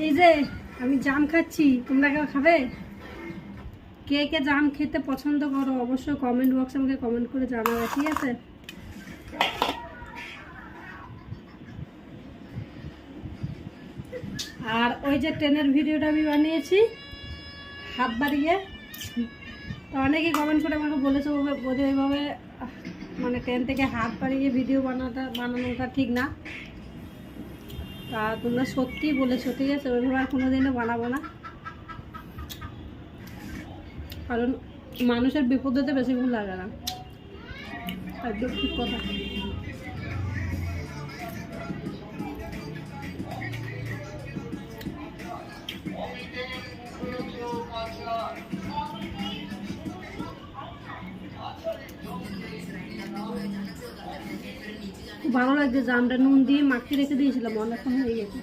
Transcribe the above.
এই যে আমি জাম খাচ্ছি, তোমরা কেউ খাবে? কে কে জাম খেতে পছন্দ করো অবশ্যই কমেন্ট বক্সে আমাকে কমেন্ট করে জানাবে, ঠিক আছে? আর ওই যে ট্রেনের ভিডিওটা আমি বানিয়েছি হাত বাড়িয়ে, তো অনেকেই কমেন্ট করে আমাকে বলেছে বোধ ওইভাবে মানে ট্রেন থেকে হাত বাড়িয়ে ভিডিও বানানোটা ঠিক না। তা তোমরা সত্যিই বলেছো, ঠিক আছে? ওইভাবে আর কোনোদিনও বানাবো না, কারণ মানুষের বিপদ হতে বেশিক্ষণ লাগে না। একদম ঠিক কথা। খুব ভালো লাগছে, জামটা নুন দিয়ে মাখিয়ে রেখে দিয়েছিলাম, অনেকক্ষণ হয়ে গেছে।